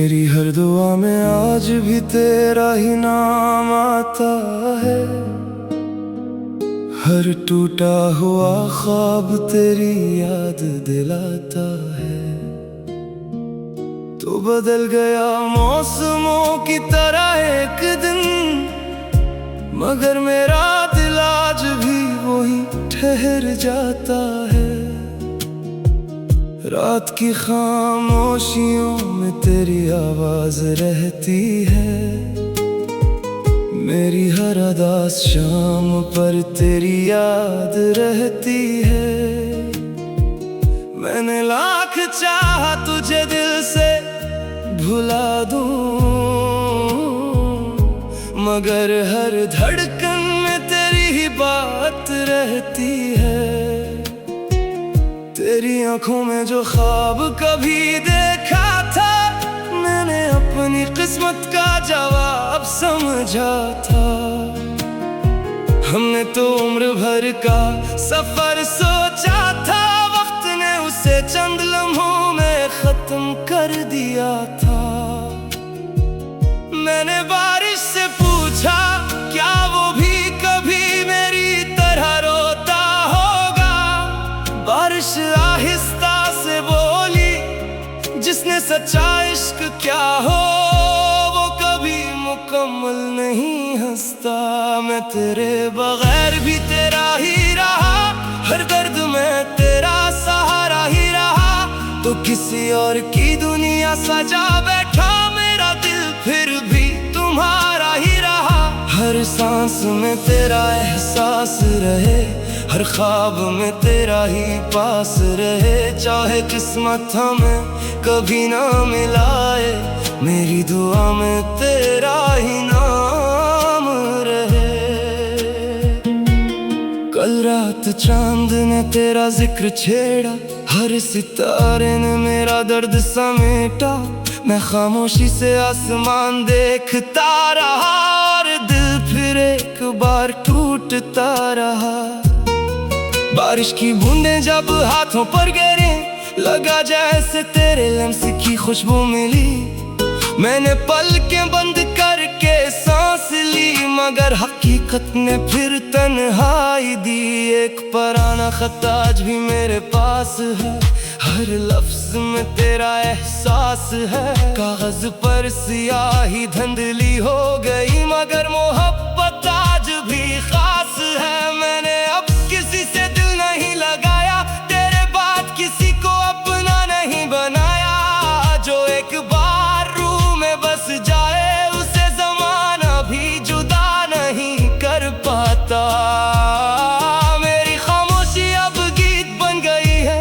मेरी हर दुआ में आज भी तेरा ही नाम आता है। हर टूटा हुआ ख्वाब तेरी याद दिलाता है। तो बदल गया मौसमों की तरह एक दिन, मगर मेरा दिल आज भी वही ठहर जाता है। रात की खामोशियों में तेरी आवाज रहती है। मेरी हर अदास शाम पर तेरी याद रहती है। मैंने लाख चाहा तुझे दिल से भुला दूं, मगर हर धड़कन में तेरी ही बात रहती है। तेरी आंखों में जो ख्वाब कभी देखा था, मैंने अपनी किस्मत का जवाब समझा था। हमने तो उम्र भर का सफर सोचा था, वक्त ने उसे चंद लम्हों में खत्म कर दिया था। मैंने बारिश से पूछा, क्या वो भी कभी मेरी तरह रोता होगा? बारिश आहिस्ता से बोली, जिसने सच्चा इश्क क्या हो वो कभी मुकम्मल नहीं हंसता। मैं तेरे बगैर भी तेरा ही रहा, हर दर्द में तेरा सहारा ही रहा। तो किसी और की दुनिया सजा बैठा मेरा दिल, फिर भी तुम्हारा ही रहा। हर सांस में तेरा एहसास रहे, हर ख्वाब में तेरा ही पास रहे। चाहे किस्मत हमें कभी ना मिलाए, मेरी दुआ में तेरा ही नाम रहे। कल रात चांद ने तेरा जिक्र छेड़ा, हर सितारे ने मेरा दर्द समेटा। मैं खामोशी से आसमान देखता रहा, और दिल फिर एक बार टूटता रहा। बारिश की बूंदें जब हाथों पर गिरे, लगा जैसे तेरे लम्स की खुशबू मिली। मैंने पलकें बंद करके सांस ली, मगर हकीकत ने फिर तन्हाई दी। एक पुराना खत आज भी मेरे पास है, हर लफ्ज में तेरा एहसास है। कागज पर सियाही धुंधली हो गई, मगर मोहब्बत आज भी खास है। मैंने अब किसी से दिल नहीं लगाया, तेरे बाद किसी को अपना नहीं बनाया। जो एक बार रूह में बस जाए, उसे ज़माना भी जुदा नहीं कर पाता। मेरी खामोशी अब गीत बन गई है,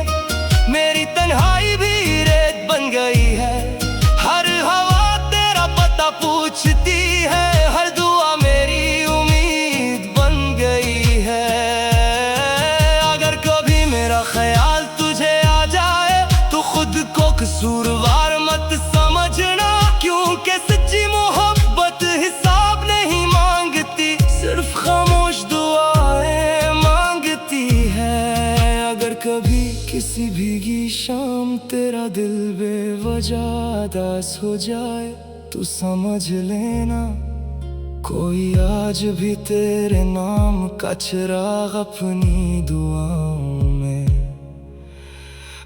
मेरी तन्हाई भी रेत बन गई है। हर हवा तेरा पता पूछती है, हर दुआ मेरी उम्मीद बन गई है। अगर कभी मेरा ख्याल तुझे आ जाए, तो खुद को कसूरवार मत समझना, क्योंकि सच्ची मोहब्बत हिसाब नहीं मांगती, सिर्फ खामोश दुआएं मांगती है। अगर कभी किसी भीगी शाम तेरा दिल बेवजह उदास हो जाए, तू समझ लेना कोई आज भी तेरे नाम का चिराग अपनी दुआओं में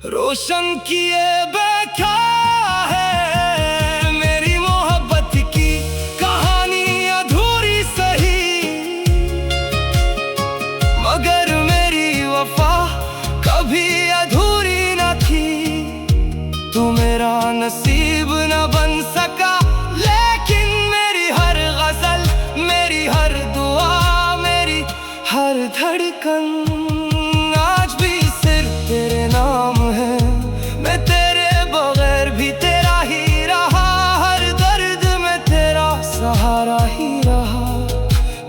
रोशन किए बैठा है। मेरी मोहब्बत की कहानी अधूरी सही, मगर मेरी वफा कभी अधूरी न थी। तू मेरा नसीब न बन सका, लेकिन मेरी हर गजल, मेरी हर दुआ, मेरी हर धड़कन आज भी सिर्फ तेरे नाम है। मैं तेरे बगैर भी तेरा ही रहा, हर दर्द में तेरा सहारा ही रहा।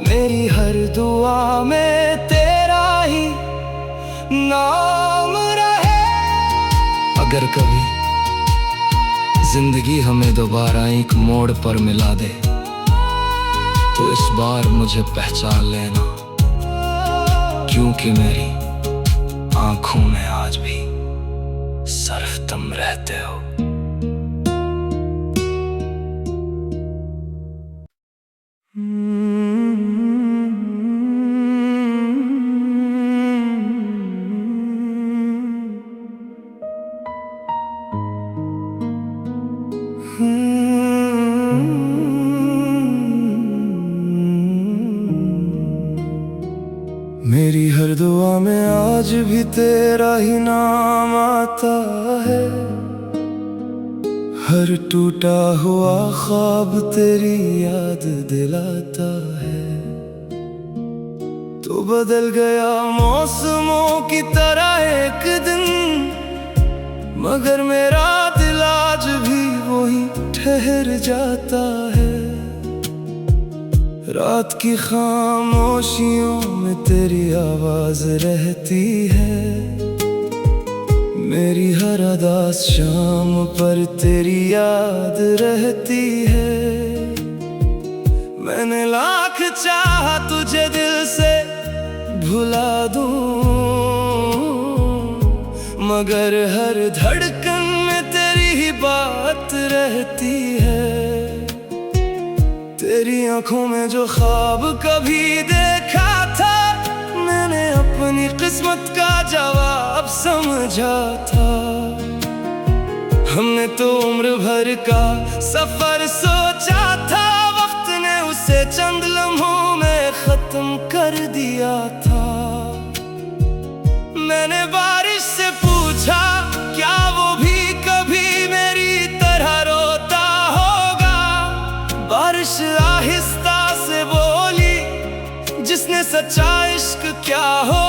मेरी हर दुआ में तेरा ही नाम रहे। अगर कभी जिंदगी हमें दोबारा एक मोड़ पर मिला दे, तो इस बार मुझे पहचान लेना, क्योंकि मेरी आंखों में आज भी सिर्फ तुम रहते हो। आज भी तेरा ही नाम आता है, हर टूटा हुआ ख्वाब तेरी याद दिलाता है। तो बदल गया मौसमों की तरह एक दिन, मगर मेरा दिल आज भी वही ठहर जाता है। रात की खामोशियों में तेरी आवाज रहती है, मेरी हर उदास शाम पर तेरी याद रहती है। मैंने लाख चाहा तुझे दिल से भुला दूं, मगर हर धड़कन में तेरी ही बात रहती है। तेरी आंखों में जो ख्वाब कभी देखा था, मैंने अपनी किस्मत का जवाब समझा था। हमने तो उम्र भर का सफर सोचा था, वक्त ने उसे चंद लम्हों में खत्म कर दिया था। मैंने बारिश से पूछा, क्या वो भी कभी मेरी तरह रोता होगा? बारिश आहिस्ता से बोली, जिसने सच्चा इश्क क्या हो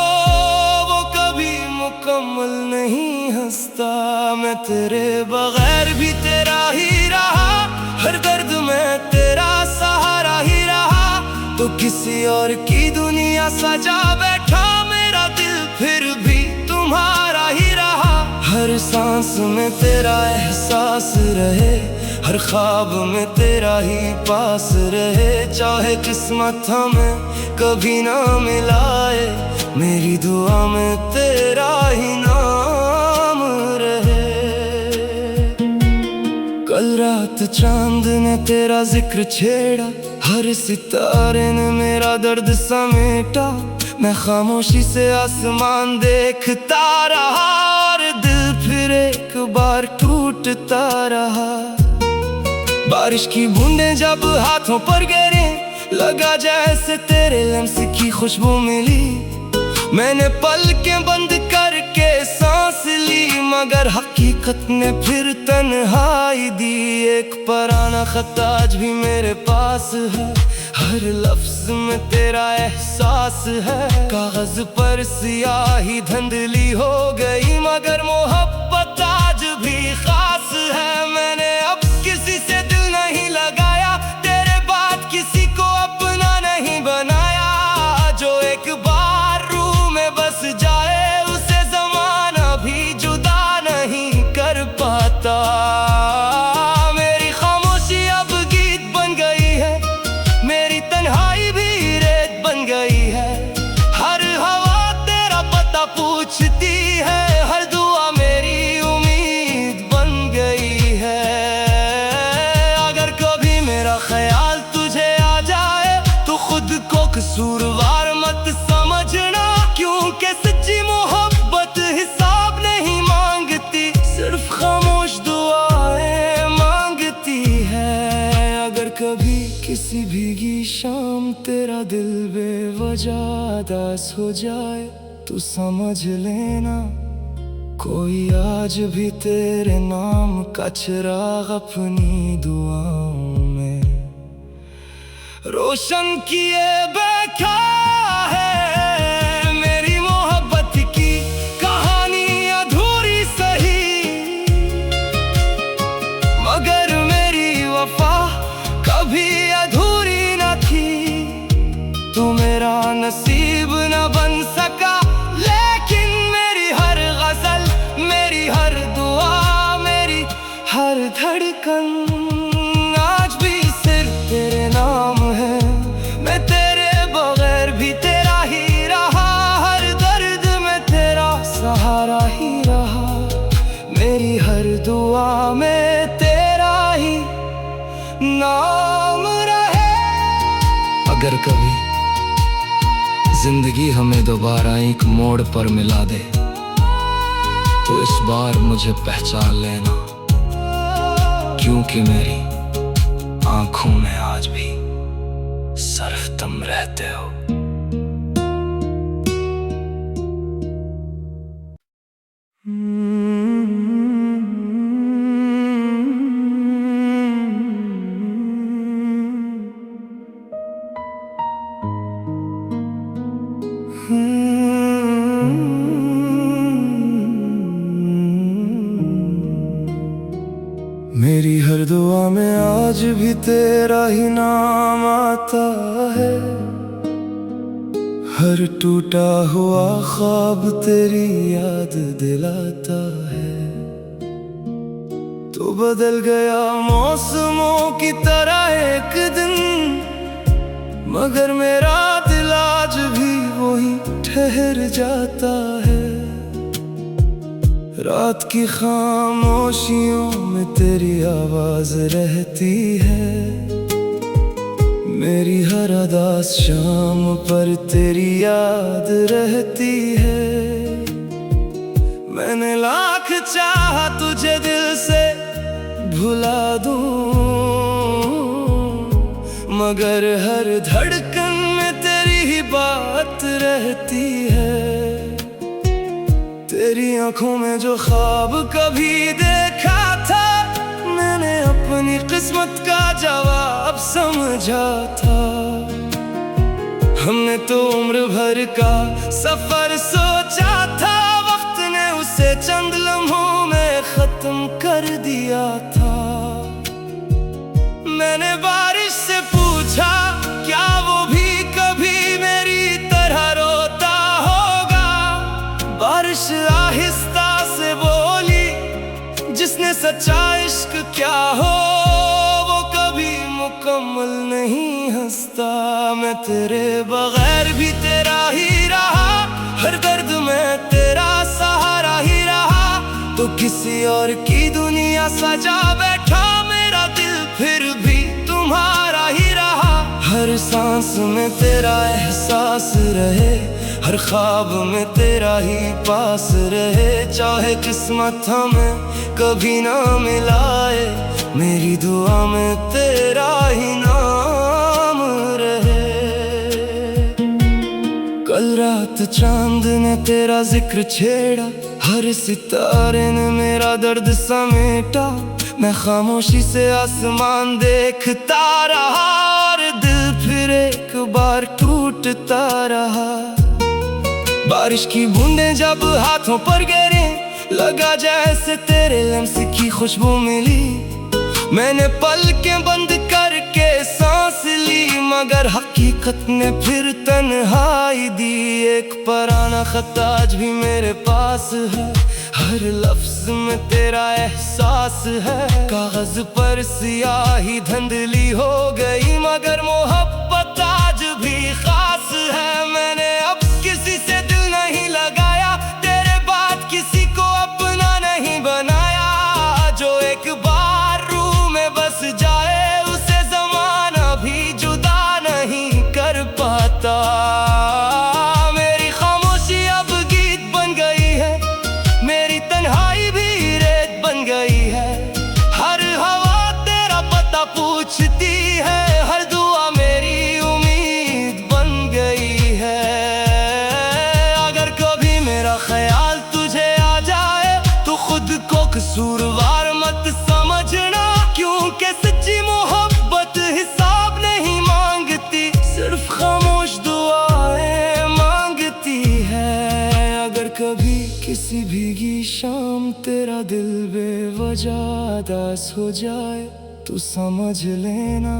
वो कभी मुकम्मल नहीं हंसता। मैं तेरे बगैर भी तेरा ही रहा, हर दर्द में तेरा सहारा ही रहा। तो किसी और की दुनिया सजा बैठा मेरा दिल, फिर भी तुम्हारा ही रहा। हर सांस में तेरा एहसास रहे, हर ख्वाब में तेरा ही पास रहे। चाहे किस्मत हमें कभी ना मिलाए, मेरी दुआ में तेरा ही नाम रहे। कल रात चांद ने तेरा जिक्र छेड़ा, हर सितारे ने मेरा दर्द समेटा। मैं खामोशी से आसमान देखता रहा, और दिल फिर एक बार टूटता रहा। बारिश की बूंदें जब हाथों पर गिरे, लगा जैसे तेरे लम्स की खुशबू मिली। मैंने पलकें बंद करके सांस ली, मगर हकीकत ने फिर तन्हाई दी। एक पुराना खत आज भी मेरे पास है, हर लफ्ज में तेरा एहसास है। कागज पर सियाही धुंधली हो गई, मगर मोहब्बत आज भी खास है। मैंने अब किसी से दिल नहीं लगाया, तेरे बाद किसी को अपना नहीं बनाया। जो एक बार रूह में बस जाए, उसे ज़माना भी जुदा नहीं कर पाता। मेरी खामोशी अब गीत बन गई है, मेरी तन्हाई भी रेत बन गई है। हर हवा तेरा पता पूछती है, हर दुआ मेरी उम्मीद बन गई है। अगर कभी मेरा ख्याल तुझे आ जाए, तो खुद को कसूरवार मत समझना, क्योंकि सच्ची मोहब्बत हिसाब नहीं मांगती, सिर्फ खामोश दुआएं मांगती है। अगर कभी किसी भीगी शाम तेरा दिल बेवजह उदास हो जाए, तो समझ लेना कोई आज भी तेरे नाम का चिराग अपनी दुआओं में रोशन किए बैठा है। मेरी मोहब्बत की कहानी अधूरी सही, मगर मेरी वफा कभी अधूरी न थी। तू मेरा नसीब न बन सका, लेकिन मेरी हर गजल, मेरी हर दुआ, मेरी हर धड़कन आज भी सिर्फ तेरे नाम है। मैं तेरे बगैर भी तेरा ही रहा, हर दर्द में तेरा सहारा ही रहा। मेरी हर दुआ में तेरा ही नाम रहे। अगर कभी जिंदगी हमें दोबारा एक मोड़ पर मिला दे, तो इस बार मुझे पहचान लेना, क्योंकि मेरी आंखों में आज भी सिर्फ तुम रहते हो। मेरी हर दुआ में आज भी तेरा ही नाम आता है। हर टूटा हुआ ख्वाब तेरी याद दिलाता है। तो बदल गया मौसमों की तरह एक दिन, मगर मेरा दिल आज भी वही ठहर जाता है। रात की खामोशियों में तेरी आवाज रहती है। मेरी हर उदास शाम पर तेरी याद रहती है। मैंने लाख चाहा तुझे दिल से भुला दूं, मगर हर धड़कन में तेरी ही बात रहती है। तेरी आंखों में जो ख्वाब कभी देखा था, मैंने अपनी किस्मत का जवाब समझा था। हमने तो उम्र भर का सफर सोचा था, वक्त ने उसे चंद लम्हों में खत्म कर दिया था। मैंने बारिश से पूछा, क्या वो भी कभी मेरी तरह रोता होगा? बारिश आहिस्ता से बोली, जिसने सच्चा इश्क क्या हो वो कभी मुकम्मल नहीं हंसता। मैं तेरे बगैर भी तेरा ही रहा, हर दर्द में तेरा सहारा ही रहा। तो किसी और की दुनिया सजा बैठा मेरा दिल, फिर भी तुम्हारा ही रहा। हर सांस में तेरा एहसास रहे, हर ख्वाब में तेरा ही पास रहे। चाहे किस्मत हमें कभी ना मिलाए, मेरी दुआ में तेरा ही नाम रहे। कल रात चांद ने तेरा जिक्र छेड़ा, हर सितारे ने मेरा दर्द समेटा। मैं खामोशी से आसमान देखता रहा, और दिल फिर एक बार टूटता रहा। बारिश की बूंदें जब हाथों पर गिरे, लगा जैसे तेरे लम्स की खुशबू मिली। मैंने पलकें बंद करके सांस ली, मगर हकीकत ने फिर तन्हाई दी। एक पुराना खत आज भी मेरे पास है, हर लफ्ज में तेरा एहसास है। कागज पर सियाही धुंधली हो गई, मगर मोहब्बत आज भी खास है। मैंने अब किसी से दिल नहीं लगाया, तेरे बाद किसी को अपना नहीं बनाया। जो एक बार रूह में बस जाए, उसे ज़माना भी जुदा नहीं कर पाता। मेरी खामोशी अब गीत बन गई है, मेरी तन्हाई भी रेत बन गई है। हर हवा तेरा पता पूछती है, हर दुआ मेरी उम्मीद बन गई है। अगर कभी मेरा ख्याल तुझे आ जाए, तो खुद को कसूरवार मत समझना, क्योंकि सच्ची मोहब्बत हिसाब नहीं मांगती, सिर्फ खामोश दुआएं मांगती है। अगर कभी किसी भीगी शाम तेरा दिल बेवजह उदास हो जाए, तो समझ लेना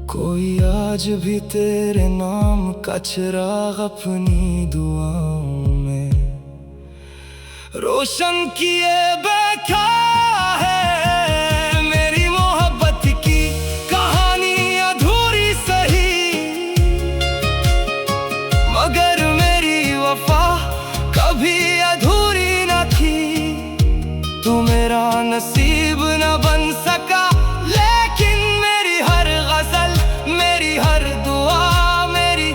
कोई आज भी तेरे नाम का चिराग अपनी दुआओं में रोशन किए बैठा है। मेरी मोहब्बत की कहानी अधूरी सही, मगर मेरी वफा कभी अधूरी न थी। तू मेरा नसीब न बन सका, लेकिन मेरी हर गजल, मेरी हर दुआ, मेरी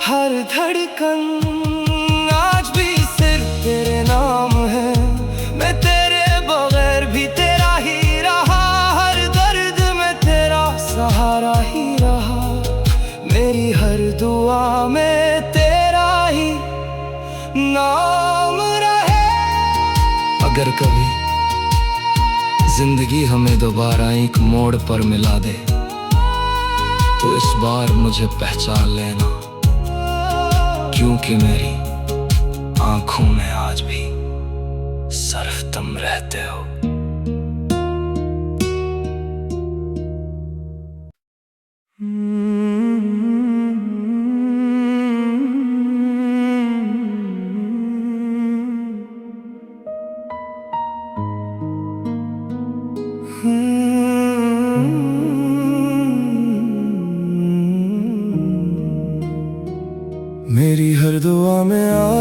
हर धड़कन आज भी सिर्फ तेरे नाम है। मैं तेरे बगैर भी तेरा ही रहा, हर दर्द में तेरा सहारा ही रहा। मेरी हर दुआ में तेरा ही नाम रहे। अगर कभी जिंदगी हमें दोबारा एक मोड़ पर मिला दे, तो इस बार मुझे पहचान लेना, क्योंकि मेरी आंखों में आज भी सिर्फ तुम रहते हो।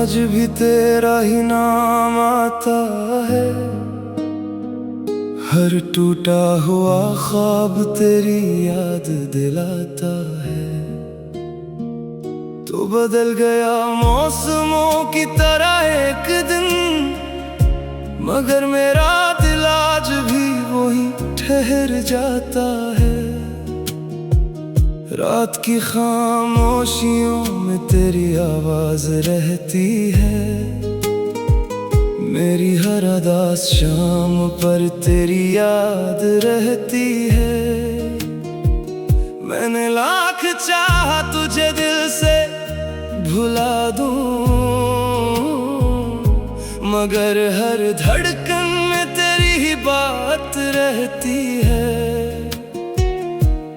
आज भी तेरा ही नाम आता है। हर टूटा हुआ ख्वाब तेरी याद दिलाता है। तो बदल गया मौसमों की तरह एक दिन, मगर मेरा दिल आज भी वही ठहर जाता है। रात की खामोशियों में तेरी आवाज रहती है। मेरी हर उदास शाम पर तेरी याद रहती है। मैंने लाख चाहा तुझे दिल से भुला दूं, मगर हर धड़कन में तेरी ही बात रहती है।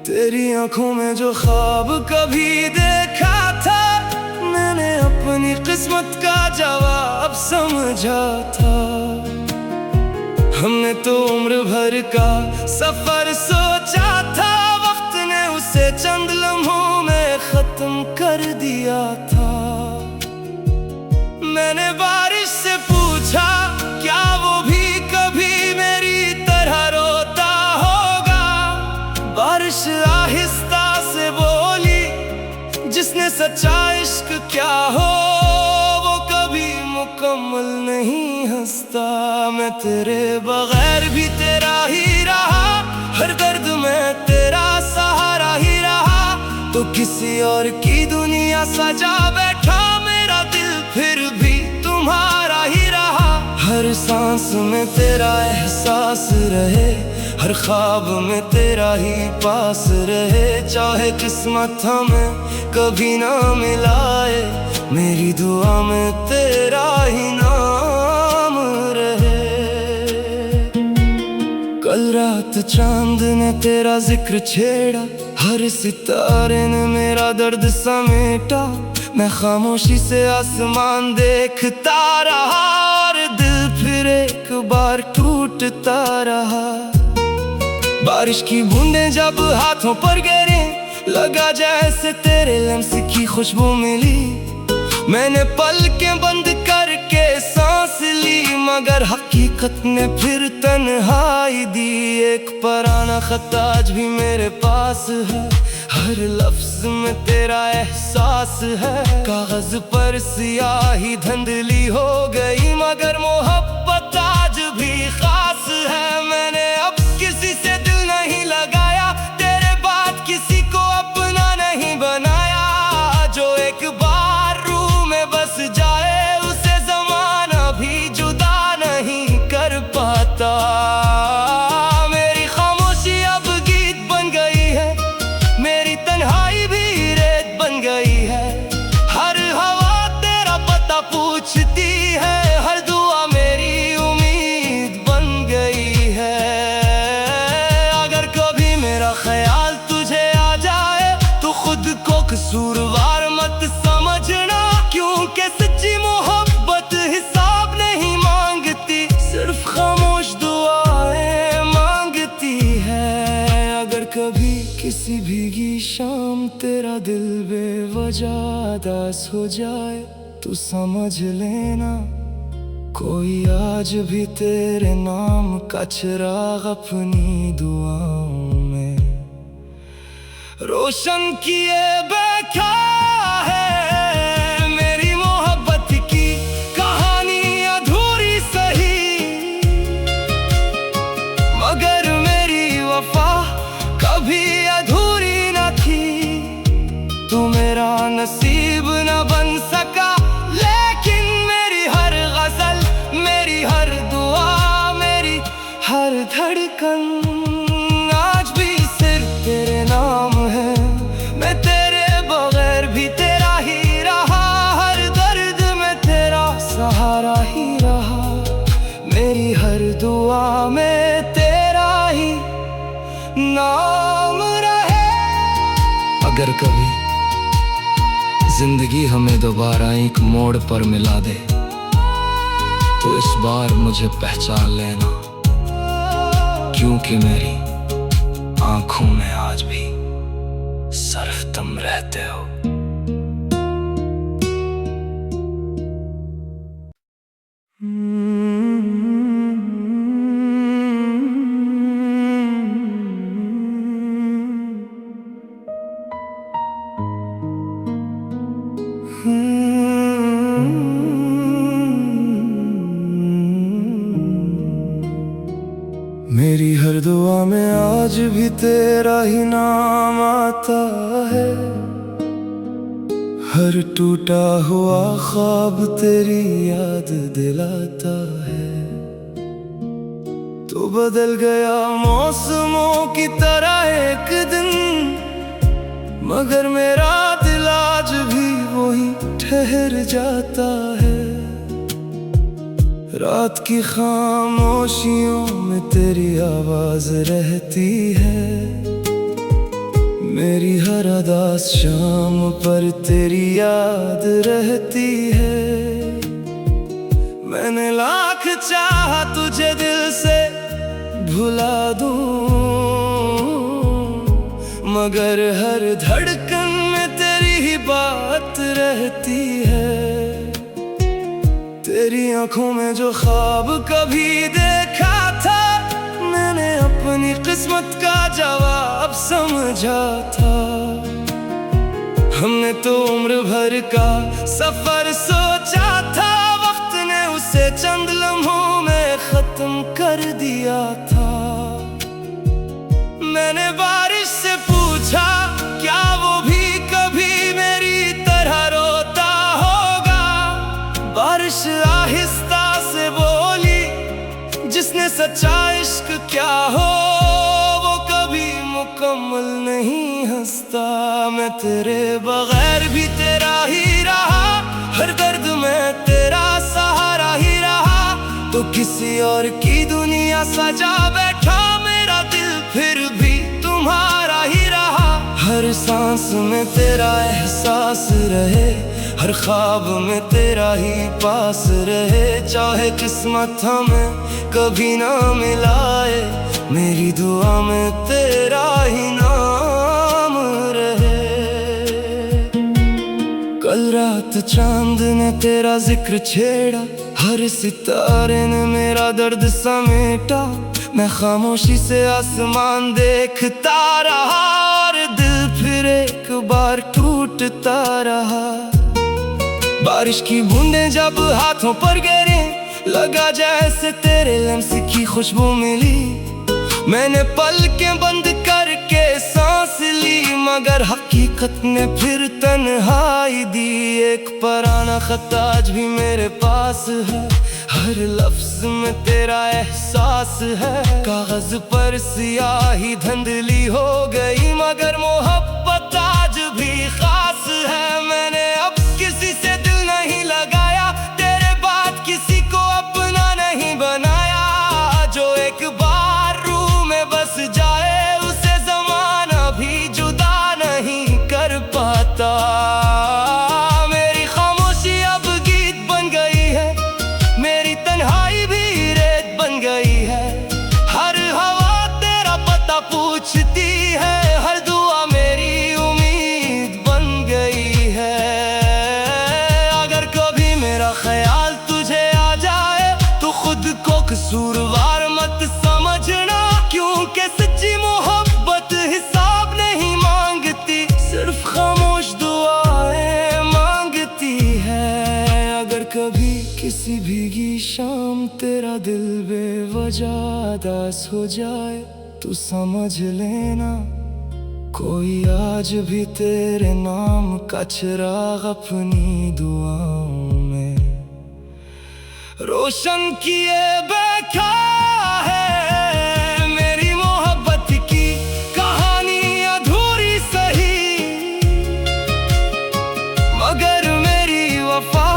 तेरी आंखों में जो ख्वाब कभी देखा था, मैंने अपनी किस्मत का जवाब समझा था। हमने तो उम्र भर का सफर सोचा था, वक्त ने उसे चंद लम्हों में खत्म कर दिया था। मैंने बारिश से पूछा, क्या वो भी कभी मेरी तरह रोता होगा? बारिश आहिस्ता से बोली, जिसने सच्चा इश्क क्या हो वो कभी मुकम्मल नहीं हंसता। मैं तेरे बगैर भी तेरा ही रहा, हर दर्द में तेरा सहारा ही रहा। तो किसी और की दुनिया सजा बैठा मेरा दिल, फिर भी तुम्हारा ही रहा। हर सांस में तेरा एहसास रहे, हर ख्वाब में तेरा ही पास रहे। चाहे किस्मत हमें कभी ना मिलाए, मेरी दुआ में तेरा ही नाम रहे। कल रात चांद ने तेरा जिक्र छेड़ा, हर सितारे ने मेरा दर्द समेटा। मैं खामोशी से आसमान देखता रहा, और दिल फिर एक बार टूटता रहा। बारिश की बूंदें जब हाथों पर गिरी, लगा जैसे तेरे लम्स की खुशबू मिली। मैंने पलकें बंद करके सांस ली, मगर हकीकत ने फिर तन्हाई दी। एक पुराना खत आज भी मेरे पास है, हर लफ्ज में तेरा एहसास है। कागज पर सियाही धुंधली हो गई, मगर मोहब्बत आज भी खास है। मैंने अब किसी से दिल नहीं लगाया, तेरे बाद किसी को अपना नहीं बनाया। जो एक बार रूह में बस जाए, उसे ज़माना भी जुदा नहीं कर पाता। मेरी खामोशी अब गीत बन गई है, मेरी तन्हाई भी रेत बन गई है। हर हवा तेरा पता पूछती है, हर दुआ मेरी उम्मीद बन गई है। अगर कभी मेरा ख्याल तुझे आ जाए, तो खुद को कसूरवार मत समझना, क्योंकि सच्ची मोहब्बत हिसाब नहीं मांगती, सिर्फ खामोश दुआएं मांगती है। अगर कभी किसी भीगी शाम तेरा दिल बेवजह उदास हो जाए, तो समझ लेना कोई आज भी तेरे नाम का चिराग अपनी दुआओं में रोशन किए बैठा है। मेरी मोहब्बत की कहानी अधूरी सही, मगर मेरी वफा कभी अधूरी न थी। तू मेरा नसीब न बन सका, लेकिन मेरी हर गजल, मेरी हर दुआ, मेरी हर धड़कन आज भी सिर्फ तेरे नाम है। मैं तेरे बगैर भी तेरा ही रहा, हर दर्द में तेरा सहारा ही रहा। मेरी हर दुआ में तेरा ही नाम रहे। अगर कभी जिंदगी हमें दोबारा एक मोड़ पर मिला दे, तो इस बार मुझे पहचान लेना, क्योंकि मेरी आंखों में आज भी सिर्फ तुम रहते हो। मेरी हर दुआ में आज भी तेरा ही नाम आता है। हर टूटा हुआ ख्वाब तेरी याद दिलाता है। तो बदल गया मौसमों की तरह एक दिन, मगर मेरा दिल आज भी वही ठहर जाता है। रात की खामोशियों में तेरी आवाज रहती है। मेरी हर उदास शाम पर तेरी याद रहती है। मैंने लाख चाहा तुझे दिल से भुला दूं, मगर हर धड़कन में तेरी ही बात रहती है। तेरी आंखों में जो ख्वाब कभी देखा था, मैंने अपनी किस्मत का जवाब समझा था। हमने तो उम्र भर का सफर सोचा था, वक्त ने उसे चंद लम्हों में खत्म कर दिया था। मैंने बारिश से पूछा, क्या वो भी कभी मेरी तरह रोता होगा? बारिश आहिस्ता से बोली, जिसने सच्चा इश्क क्या हो वो कभी मुकम्मल नहीं हंसता। मैं तेरे बगैर भी तेरा ही रहा, हर दर्द में तेरा सहारा ही रहा। तो किसी और की दुनिया सजा बैठा मेरा दिल, फिर भी तुम्हारा ही रहा। हर सांस में तेरा एहसास रहे, हर ख्वाब में तेरा ही पास रहे। चाहे किस्मत हमें कभी ना मिलाए, मेरी दुआ में तेरा ही नाम रहे। कल रात चांद ने तेरा जिक्र छेड़ा, हर सितारे ने मेरा दर्द समेटा। मैं खामोशी से आसमान देखता रहा, और दिल फिर एक बार टूटता रहा। बारिश की बूंदें जब हाथों पर गिरी, लगा जैसे तेरे लम्स की खुशबू मिली। मैंने पलकें बंद करके सांस ली, मगर हकीकत ने फिर तन्हाई दी। एक पुराना खत आज भी मेरे पास है, हर लफ्ज में तेरा एहसास है। कागज पर सियाही धुंधली हो गई, मगर मोहब्बत आज भी खास है। मैंने अब किसी से दिल नहीं लगाया, तेरे बाद किसी को अपना नहीं बनाया। जो एक बार रूह में बस जाए, उसे ज़माना भी जुदा नहीं कर पाता। मेरी खामोशी अब गीत बन गई है, मेरी तन्हाई भी रेत बन गई है। हर हवा तेरा पता पूछती है, हर दुआ मेरी उम्मीद बन गई है। अगर कभी मेरा ख्याल तुझे आ जाए, तो खुद को कसूरवार मत समझना, क्योंकि सच्ची मोहब्बत हिसाब नहीं मांगती, सिर्फ खामोश दुआएं मांगती है। अगर कभी किसी भीगी शाम तेरा दिल बेवजह उदास हो जाए, तू समझ लेना कोई आज भी तेरे नाम का चिराग अपनी दुआओं में रोशन किए बैठा है। मेरी मोहब्बत की कहानी अधूरी सही, मगर मेरी वफा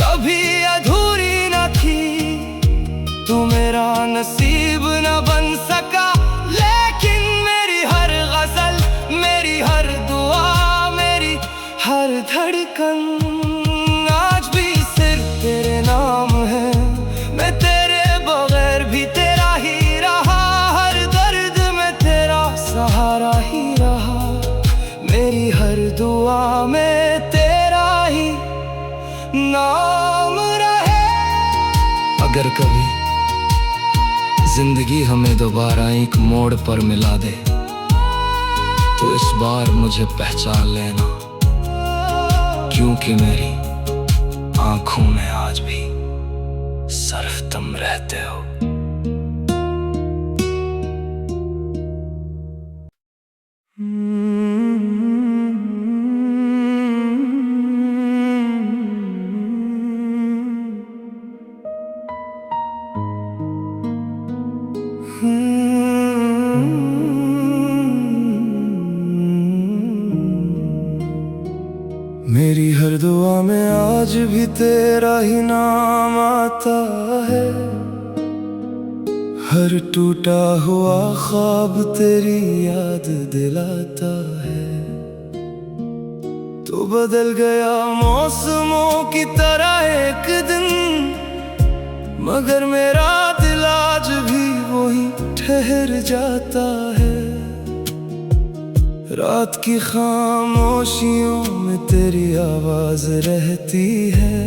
कभी अधूरी न थी। तू मेरा नसीब न बन सका, लेकिन मेरी हर गजल, मेरी हर दुआ, मेरी हर धड़कन आज भी सिर्फ तेरे नाम है। मैं तेरे बगैर भी तेरा ही रहा, हर दर्द में तेरा सहारा ही रहा। मेरी हर दुआ में तेरा ही नाम रहे। अगर कभी जिंदगी हमें दोबारा एक मोड़ पर मिला दे, तो इस बार मुझे पहचान लेना, क्योंकि मेरी आंखों में आज भी सिर्फ तुम रहते हो। मेरी हर दुआ में आज भी तेरा ही नाम आता है। हर टूटा हुआ ख्वाब तेरी याद दिलाता है। तो बदल गया मौसमों की तरह एक दिन, मगर मेरा दिल आज भी वही ठहर जाता है। रात की खामोशियों में तेरी आवाज रहती है।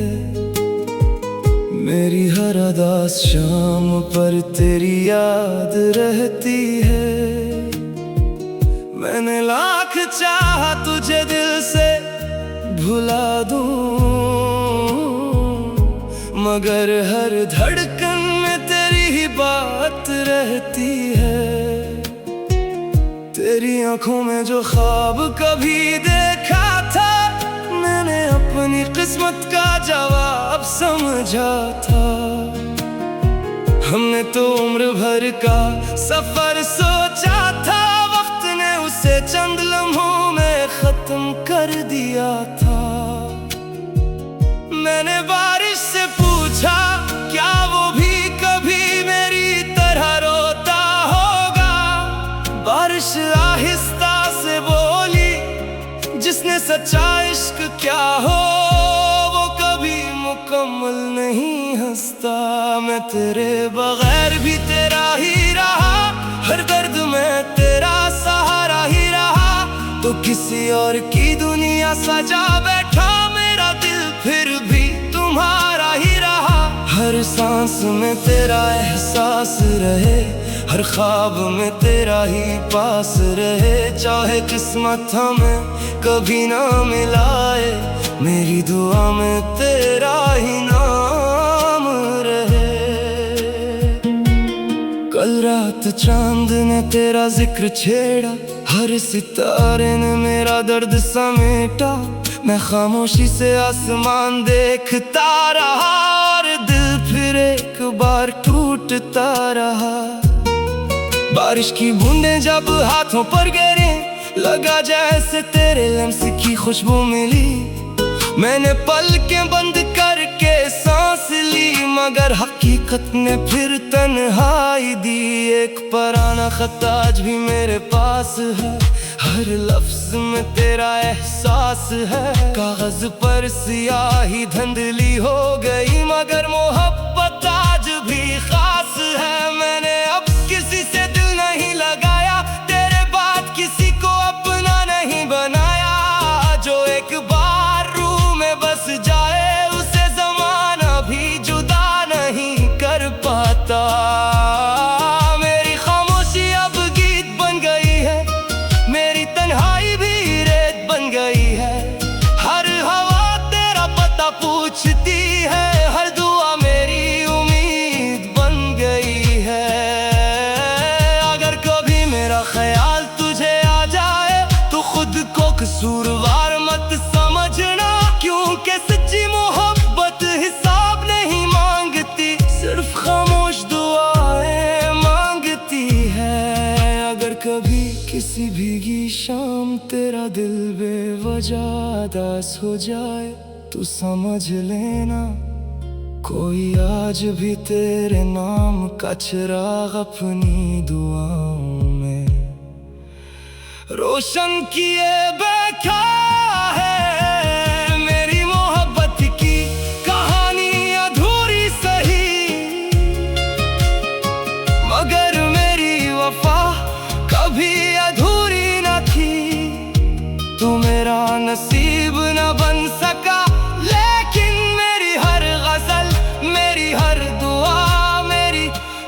मेरी हर अदास शाम पर तेरी याद रहती है। मैंने लाख चाहा तुझे दिल से भुला दूं, मगर हर धड़कन में तेरी ही बात रहती है। तेरी आंखों में जो ख्वाब कभी देखा था, मैंने अपनी किस्मत का जवाब समझा था। हमने तो उम्र भर का सफर सोचा था, वक्त ने उसे चंद लम्हों में खत्म कर दिया था। मैंने बारिश से पूछा, क्या वो भी कभी मेरी तरह रोता होगा? बारिश आहिस्ता से बोली, जिसने सच्चा इश्क क्या हो वो कभी मुकम्मल नहीं हंसता। मैं तेरे बगैर भी तेरा ही रहा, हर दर्द में तेरा सहारा ही रहा। तो किसी और की दुनिया सजा बैठा मेरा दिल, फिर भी तुम्हारा ही रहा। हर सांस में तेरा एहसास रहे, हर ख्वाब में तेरा ही पास रहे। चाहे किस्मत हमें कभी ना मिलाए, मेरी दुआ में तेरा ही नाम रहे। कल रात चांद ने तेरा जिक्र छेड़ा, हर सितारे ने मेरा दर्द समेटा। मैं खामोशी से आसमान देखता रहा, और दिल फिर एक बार टूटता रहा। बारिश की बूंदें जब हाथों पर गिरे, लगा जैसे तेरे लम्स की खुशबू मिली। मैंने पलकें बंद करके सांस ली, मगर हकीकत ने फिर तन्हाई दी। एक पुराना खत आज भी मेरे पास है, हर लफ्ज में तेरा एहसास है। कागज पर सियाही धुंधली हो गई, मगर मोहब्बत आज भी खास है। मैंने अब किसी से दिल नहीं लगाया, तेरे बाद किसी को अपना नहीं बनाया। जो एक बार रूह में बस जाए, उसे ज़माना भी जुदा नहीं कर पाता। मेरी खामोशी अब गीत बन गई है, मेरी तन्हाई भी रेत बन गई है। हर हवा तेरा पता पूछती है, हर दुआ मेरी उम्मीद बन गई है। अगर कभी मेरा ख्याल तुझे आ जाए, तो खुद को कसूरवार मत समझना, क्योंकि सच्ची मोहब्बत हिसाब नहीं मांगती, सिर्फ खामोश दुआएं मांगती है। अगर कभी किसी भीगी शाम तेरा दिल बेवजह उदास हो जाए, तू समझ लेना कोई आज भी तेरे नाम का चिराग अपनी दुआओं में रोशन किए बैठा है। मेरी मोहब्बत की कहानी अधूरी सही, मगर मेरी वफा कभी अधूरी न थी। तू मेरा नसीब न बन सका, लेकिन मेरी हर गजल, मेरी हर दुआ, मेरी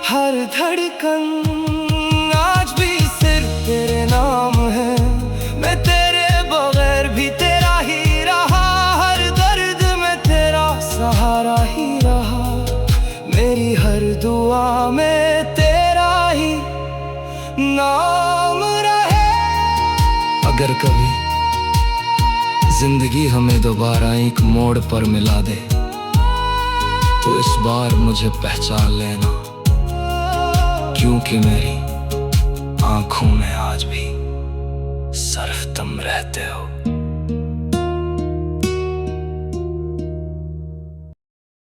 हर धड़कन आज भी सिर्फ तेरे नाम है। मैं तेरे बगैर भी तेरा ही रहा, हर दर्द में तेरा सहारा ही रहा। मेरी हर दुआ में तेरा ही नाम रहे। अगर कभी जिंदगी हमें दोबारा एक मोड़ पर मिला दे, तो इस बार मुझे पहचान लेना, क्योंकि मेरी तुम रहते हो।